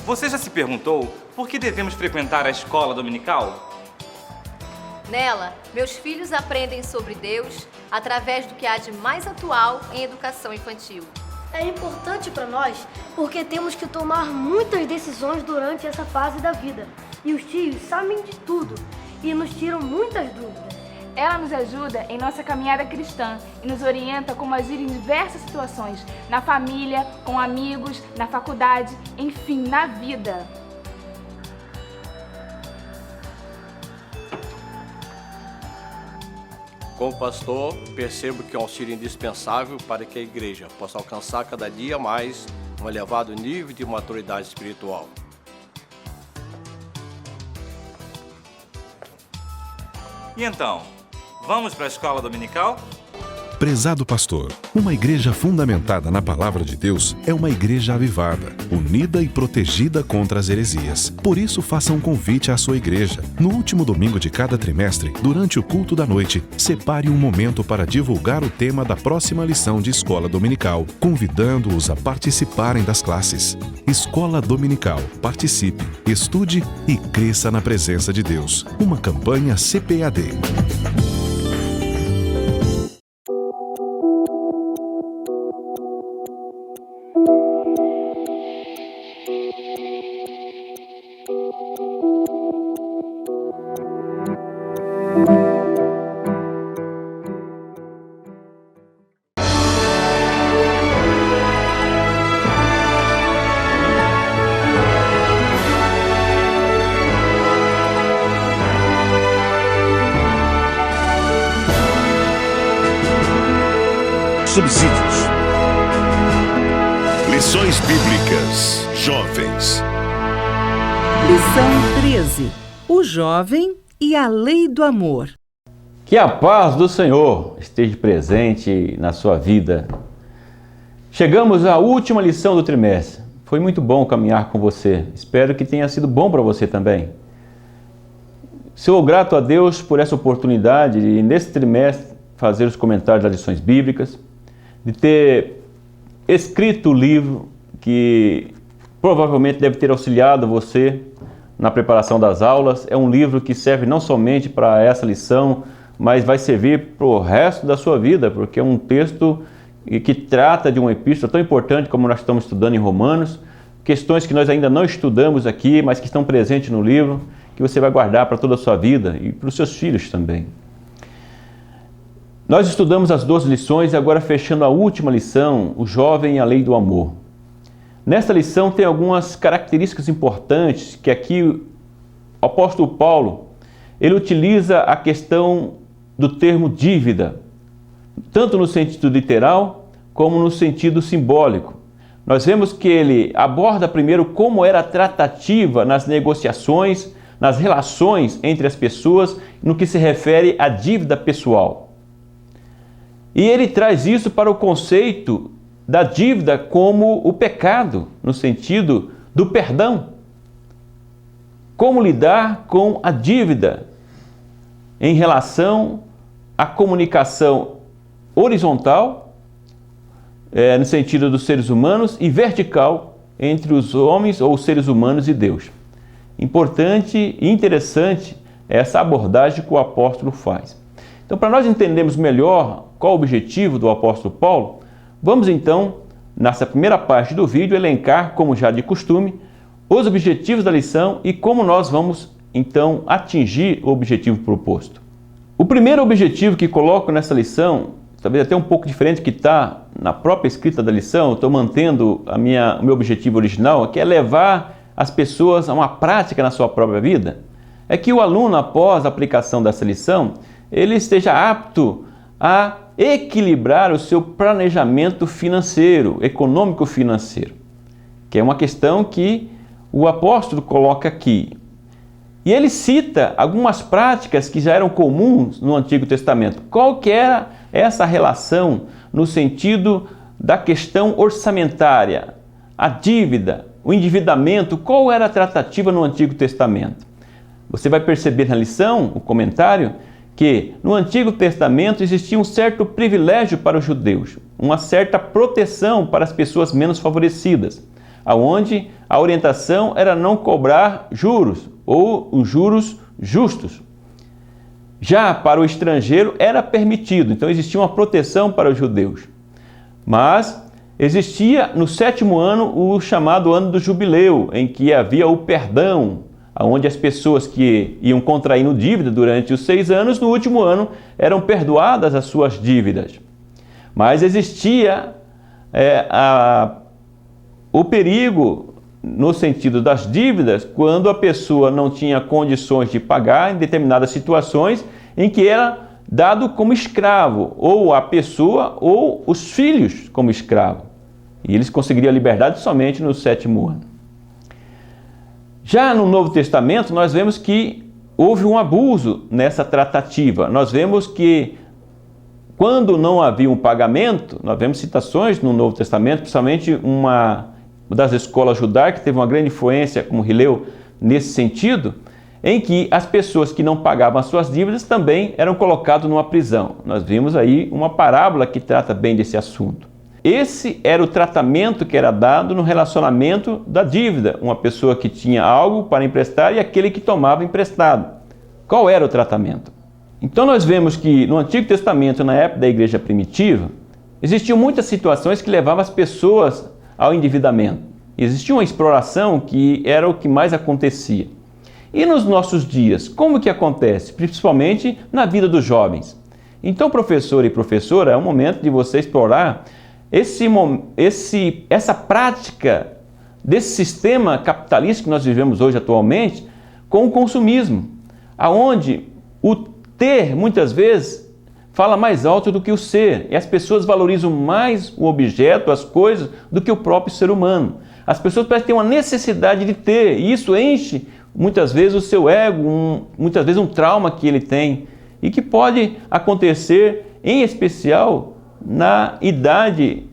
Você já se perguntou por que devemos frequentar a escola dominical? Nela, meus filhos aprendem sobre Deus através do que há de mais atual em educação infantil. É importante para nós porque temos que tomar muitas decisões durante essa fase da vida. E os tios sabem de tudo e nos tiram muitas dúvidas. Ela nos ajuda em nossa caminhada cristã e nos orienta como agir em diversas situações, na família, com amigos, na faculdade, enfim, na vida. Como pastor, percebo que é um auxílio indispensável para que a igreja possa alcançar cada dia mais um elevado nível de maturidade espiritual. E então, vamos para a escola dominical? Prezado pastor, uma igreja fundamentada na palavra de Deus é uma igreja avivada, unida e protegida contra as heresias. Por isso, faça um convite à sua igreja. No último domingo de cada trimestre, durante o culto da noite, separe um momento para divulgar o tema da próxima lição de escola dominical, convidando-os a participarem das classes. Escola Dominical. Participe, estude e cresça na presença de Deus. Uma campanha CPAD. Subsídios. Lições Bíblicas Jovens. Lição 13. O jovem e a lei do amor. Que a paz do Senhor esteja presente na sua vida. Chegamos à última lição do trimestre. Foi muito bom caminhar com você. Espero que tenha sido bom para você também. Sou grato a Deus por essa oportunidade de, nesse trimestre, fazer os comentários das lições bíblicas, de ter escrito o livro que provavelmente deve ter auxiliado você na preparação das aulas. É um livro que serve não somente para essa lição, mas vai servir para o resto da sua vida, porque é um texto que trata de uma epístola tão importante como nós estamos estudando em Romanos, questões que nós ainda não estudamos aqui, mas que estão presentes no livro, que você vai guardar para toda a sua vida e para os seus filhos também. Nós estudamos as 12 lições e agora fechando a última lição, o jovem e a lei do amor. Nesta lição tem algumas características importantes que aqui o apóstolo Paulo, ele utiliza a questão do termo dívida, tanto no sentido literal como no sentido simbólico. Nós vemos que ele aborda primeiro como era a tratativa nas negociações, nas relações entre as pessoas, no que se refere à dívida pessoal. E ele traz isso para o conceito da dívida como o pecado, no sentido do perdão. Como lidar com a dívida em relação à comunicação horizontal, no sentido dos seres humanos, e vertical entre os homens ou os seres humanos e Deus. Importante e interessante essa abordagem que o apóstolo faz. Então, para nós entendermos melhor qual o objetivo do apóstolo Paulo, vamos então, nessa primeira parte do vídeo, elencar, como já de costume, os objetivos da lição e como nós vamos então atingir o objetivo proposto. O primeiro objetivo que coloco nessa lição, talvez até um pouco diferente que está na própria escrita da lição, estou mantendo o meu objetivo original, que é levar as pessoas a uma prática na sua própria vida, é que o aluno, após a aplicação dessa lição, ele esteja apto a equilibrar o seu planejamento financeiro, econômico-financeiro, que é uma questão que o apóstolo coloca aqui. E ele cita algumas práticas que já eram comuns no Antigo Testamento. Qual que era essa relação no sentido da questão orçamentária, a dívida, o endividamento? Qual era a tratativa no Antigo Testamento? Você vai perceber na lição, o comentário, que no Antigo Testamento existia um certo privilégio para os judeus, uma certa proteção para as pessoas menos favorecidas. onde a orientação era não cobrar juros ou os juros justos. Já para o estrangeiro era permitido, então existia uma proteção para os judeus. Mas existia no 7º ano o chamado ano do jubileu, em que havia o perdão, onde as pessoas que iam contraindo dívida durante os 6 anos, no último ano eram perdoadas as suas dívidas. Mas existia o perigo no sentido das dívidas, quando a pessoa não tinha condições de pagar em determinadas situações em que era dado como escravo, ou a pessoa ou os filhos como escravo. E eles conseguiriam a liberdade somente no 7º ano. Já no Novo Testamento, nós vemos que houve um abuso nessa tratativa. Nós vemos que quando não havia um pagamento, nós vemos citações no Novo Testamento, principalmente uma das escolas judaicas, que teve uma grande influência, como Hilel, nesse sentido, em que as pessoas que não pagavam as suas dívidas também eram colocadas numa prisão. Nós vimos aí uma parábola que trata bem desse assunto. Esse era o tratamento que era dado no relacionamento da dívida. Uma pessoa que tinha algo para emprestar e aquele que tomava emprestado. Qual era o tratamento? Então nós vemos que no Antigo Testamento, na época da igreja primitiva, existiam muitas situações que levavam as pessoas ao endividamento. Existia uma exploração que era o que mais acontecia. E nos nossos dias, como que acontece? Principalmente na vida dos jovens. Então, professor e professora, é o momento de você explorar essa prática desse sistema capitalista que nós vivemos hoje atualmente com o consumismo, aonde o ter, muitas vezes, fala mais alto do que o ser, e as pessoas valorizam mais o objeto, as coisas, do que o próprio ser humano. As pessoas parecem ter uma necessidade de ter, e isso enche, muitas vezes, o seu ego, muitas vezes um trauma que ele tem, e que pode acontecer, em especial, na idade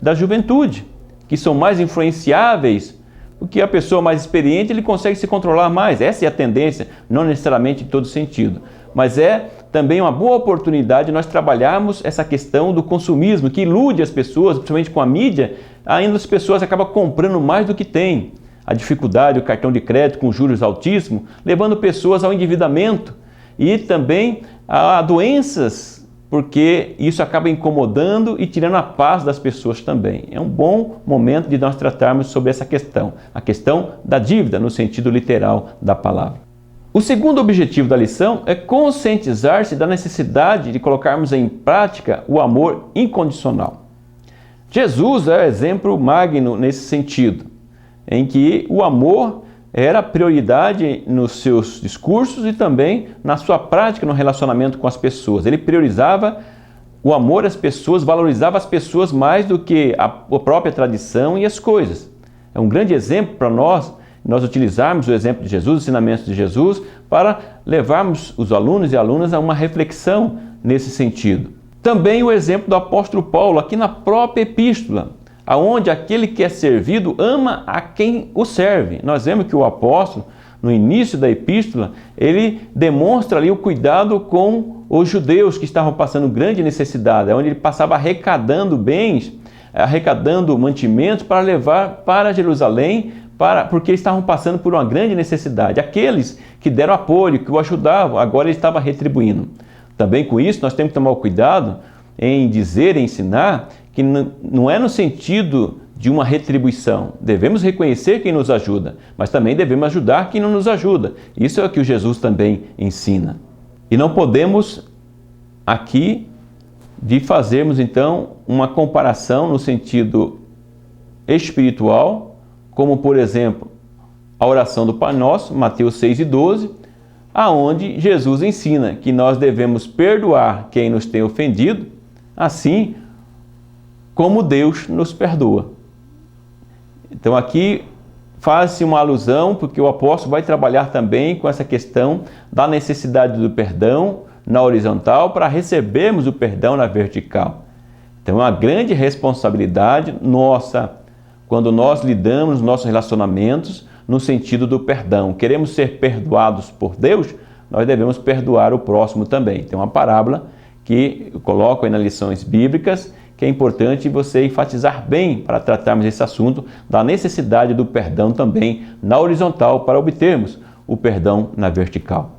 da juventude, que são mais influenciáveis, porque a pessoa mais experiente ele consegue se controlar mais. Essa é a tendência, não necessariamente em todo sentido, mas é também uma boa oportunidade nós trabalharmos essa questão do consumismo, que ilude as pessoas, principalmente com a mídia, ainda as pessoas acabam comprando mais do que têm. A dificuldade, o cartão de crédito com juros altíssimos, levando pessoas ao endividamento e também a doenças, porque isso acaba incomodando e tirando a paz das pessoas também. É um bom momento de nós tratarmos sobre essa questão, a questão da dívida no sentido literal da palavra. O segundo objetivo da lição é conscientizar-se da necessidade de colocarmos em prática o amor incondicional. Jesus é o exemplo magno nesse sentido, em que o amor era prioridade nos seus discursos e também na sua prática no relacionamento com as pessoas. Ele priorizava o amor às pessoas, valorizava as pessoas mais do que a própria tradição e as coisas. É um grande exemplo para nós utilizarmos o exemplo de Jesus, os ensinamentos de Jesus, para levarmos os alunos e alunas a uma reflexão nesse sentido. Também o exemplo do apóstolo Paulo, aqui na própria epístola, aonde aquele que é servido ama a quem o serve. Nós vemos que o apóstolo, no início da epístola, ele demonstra ali o cuidado com os judeus que estavam passando grande necessidade, onde ele passava arrecadando bens, arrecadando mantimentos para levar para Jerusalém, porque eles estavam passando por uma grande necessidade. Aqueles que deram apoio, que o ajudavam, agora ele estava retribuindo. Também com isso, nós temos que tomar o cuidado em dizer, em ensinar, que não é no sentido de uma retribuição. Devemos reconhecer quem nos ajuda, mas também devemos ajudar quem não nos ajuda. Isso é o que o Jesus também ensina. E não podemos aqui de fazermos então uma comparação no sentido espiritual, como por exemplo a oração do Pai Nosso, Mateus 6:12, aonde Jesus ensina que nós devemos perdoar quem nos tem ofendido, assim como Deus nos perdoa. Então aqui faz-se uma alusão, porque o apóstolo vai trabalhar também com essa questão da necessidade do perdão na horizontal para recebermos o perdão na vertical. Então é uma grande responsabilidade nossa quando nós lidamos nos nossos relacionamentos no sentido do perdão. Queremos ser perdoados por Deus, nós devemos perdoar o próximo também. Tem uma parábola que eu coloco aí nas lições bíblicas, que é importante você enfatizar bem para tratarmos esse assunto da necessidade do perdão também na horizontal para obtermos o perdão na vertical.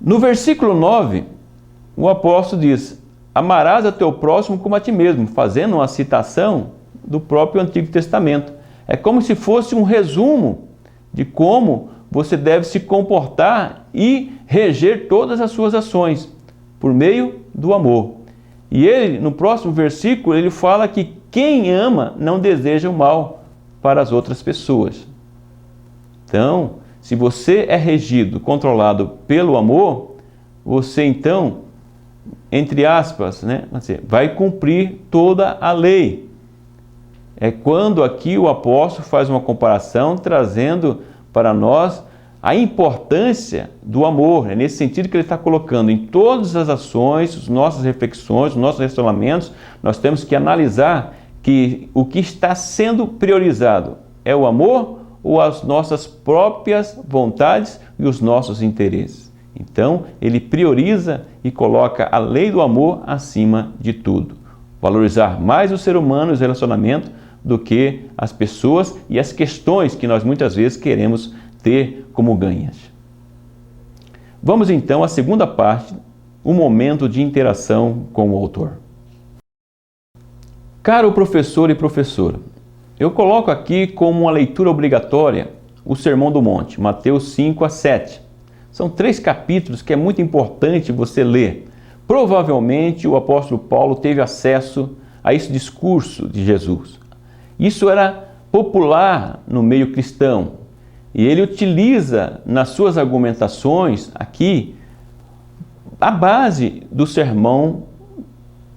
No versículo 9, o apóstolo diz: amarás a teu próximo como a ti mesmo, fazendo uma citação do próprio Antigo Testamento. É como se fosse um resumo de como você deve se comportar e reger todas as suas ações por meio do amor. E ele, no próximo versículo, ele fala que quem ama não deseja o mal para as outras pessoas. Então, se você é regido, controlado pelo amor, você então, entre aspas, vai cumprir toda a lei. É quando aqui o apóstolo faz uma comparação, trazendo para nós a importância do amor. É nesse sentido que ele está colocando em todas as ações, as nossas reflexões, os nossos relacionamentos, nós temos que analisar que o que está sendo priorizado é o amor ou as nossas próprias vontades e os nossos interesses. Então, ele prioriza e coloca a lei do amor acima de tudo. Valorizar mais o ser humano e os relacionamentos do que as pessoas e as questões que nós muitas vezes queremos ter como ganhas. Vamos então à segunda parte, o momento de interação com o autor. Caro professor e professora, eu coloco aqui como uma leitura obrigatória o Sermão do Monte, Mateus 5 a 7. São 3 capítulos que é muito importante você ler. Provavelmente o apóstolo Paulo teve acesso a esse discurso de Jesus. Isso era popular no meio cristão. E ele utiliza nas suas argumentações aqui a base do Sermão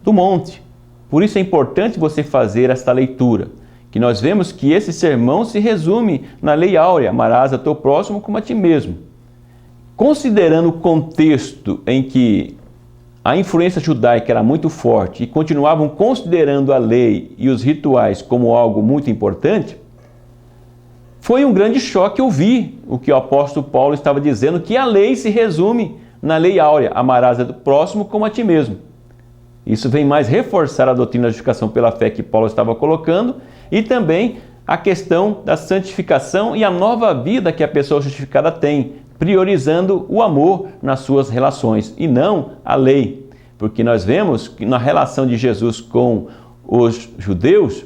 do Monte. Por isso é importante você fazer esta leitura, que nós vemos que esse sermão se resume na lei áurea: amarás a teu próximo como a ti mesmo. Considerando o contexto em que a influência judaica era muito forte e continuavam considerando a lei e os rituais como algo muito importante, foi um grande choque ouvir o que o apóstolo Paulo estava dizendo, que a lei se resume na lei áurea: amarás o próximo como a ti mesmo. Isso vem mais reforçar a doutrina da justificação pela fé que Paulo estava colocando e também a questão da santificação e a nova vida que a pessoa justificada tem, priorizando o amor nas suas relações e não a lei. Porque nós vemos que na relação de Jesus com os judeus,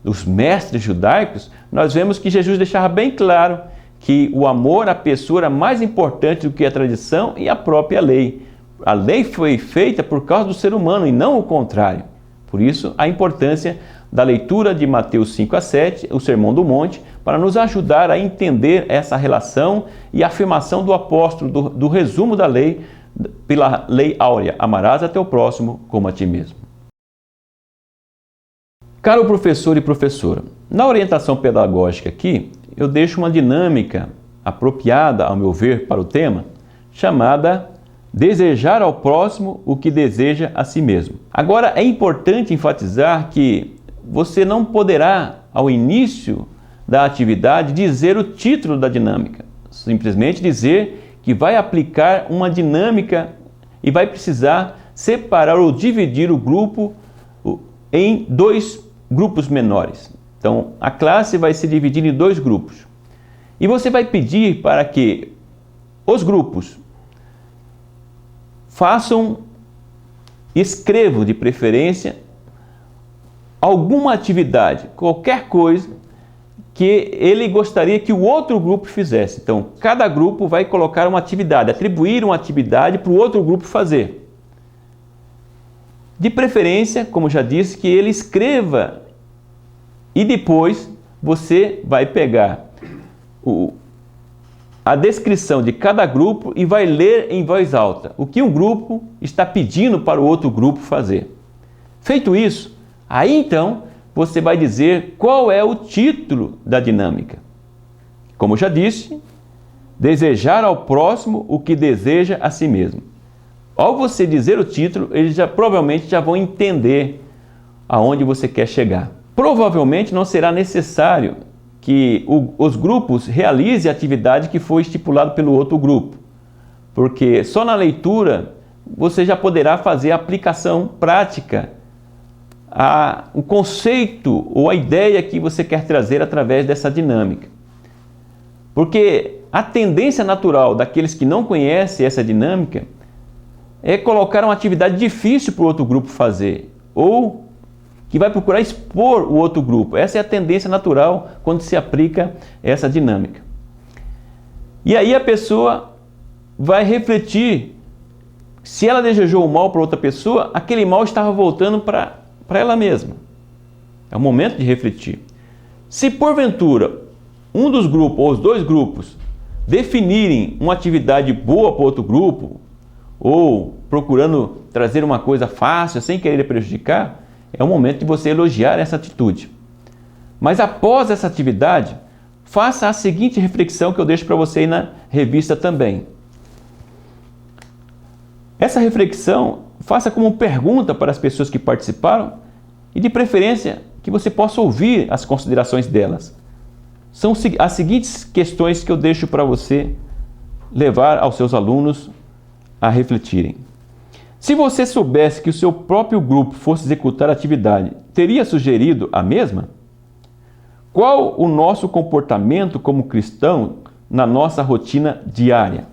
os mestres judaicos, nós vemos que Jesus deixava bem claro que o amor à pessoa era mais importante do que a tradição e a própria lei. A lei foi feita por causa do ser humano e não o contrário. Por isso, a importância da leitura de Mateus 5 a 7, o Sermão do Monte, para nos ajudar a entender essa relação e a afirmação do apóstolo do resumo da lei pela lei áurea: amarás a teu próximo como a ti mesmo. Caro professor e professora, na orientação pedagógica aqui, eu deixo uma dinâmica apropriada, ao meu ver, para o tema, chamada desejar ao próximo o que deseja a si mesmo. Agora, é importante enfatizar que você não poderá, ao início da atividade, dizer o título da dinâmica. Simplesmente dizer que vai aplicar uma dinâmica e vai precisar separar ou dividir o grupo em 2 grupos menores. Então, a classe vai se dividir em 2 grupos. E você vai pedir para que os grupos escrevam de preferência alguma atividade, qualquer coisa que ele gostaria que o outro grupo fizesse. Então, cada grupo vai colocar uma atividade, atribuir uma atividade para o outro grupo fazer. De preferência, como já disse, que ele escreva e depois você vai pegar a descrição de cada grupo e vai ler em voz alta o que um grupo está pedindo para o outro grupo fazer. Feito isso, aí então você vai dizer qual é o título da dinâmica. Como já disse, desejar ao próximo o que deseja a si mesmo. Ao você dizer o título, eles provavelmente já vão entender aonde você quer chegar. Provavelmente não será necessário que os grupos realizem a atividade que foi estipulado pelo outro grupo, porque só na leitura você já poderá fazer a aplicação prática o conceito ou a ideia que você quer trazer através dessa dinâmica. Porque a tendência natural daqueles que não conhecem essa dinâmica é colocar uma atividade difícil para o outro grupo fazer, ou que vai procurar expor o outro grupo. Essa é a tendência natural quando se aplica essa dinâmica. E aí a pessoa vai refletir, se ela desejou o mal para outra pessoa, aquele mal estava voltando para ela mesma. É o momento de refletir. Se porventura um dos grupos ou os dois grupos definirem uma atividade boa para outro grupo, ou procurando trazer uma coisa fácil sem querer prejudicar, é o momento de você elogiar essa atitude. Mas após essa atividade, faça a seguinte reflexão que eu deixo para você aí na revista também. Essa reflexão faça como pergunta para as pessoas que participaram e, de preferência, que você possa ouvir as considerações delas. São as seguintes questões que eu deixo para você levar aos seus alunos a refletirem. Se você soubesse que o seu próprio grupo fosse executar a atividade, teria sugerido a mesma? Qual o nosso comportamento como cristão na nossa rotina diária?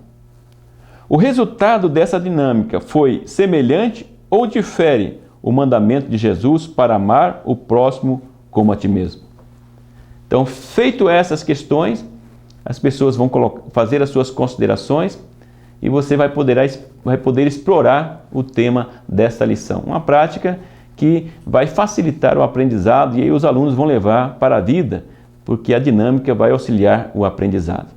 O resultado dessa dinâmica foi semelhante ou difere o mandamento de Jesus para amar o próximo como a ti mesmo? Então, feito essas questões, as pessoas vão fazer as suas considerações e você vai poder explorar o tema desta lição. Uma prática que vai facilitar o aprendizado e aí os alunos vão levar para a vida, porque a dinâmica vai auxiliar o aprendizado.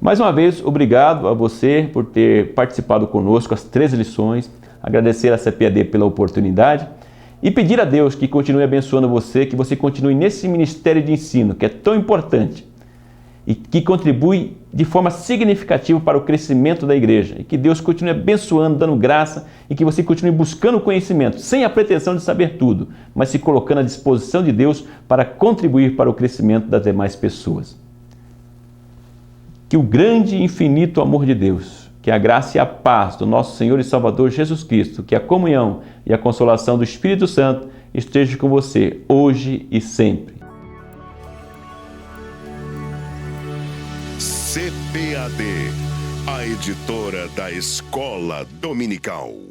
Mais uma vez, obrigado a você por ter participado conosco as 13 lições, agradecer a CPAD pela oportunidade e pedir a Deus que continue abençoando você, que você continue nesse ministério de ensino que é tão importante e que contribui de forma significativa para o crescimento da igreja. E que Deus continue abençoando, dando graça e que você continue buscando conhecimento, sem a pretensão de saber tudo, mas se colocando à disposição de Deus para contribuir para o crescimento das demais pessoas. Que o grande e infinito amor de Deus, que a graça e a paz do nosso Senhor e Salvador Jesus Cristo, que a comunhão e a consolação do Espírito Santo esteja com você hoje e sempre. CPAD, a editora da Escola Dominical.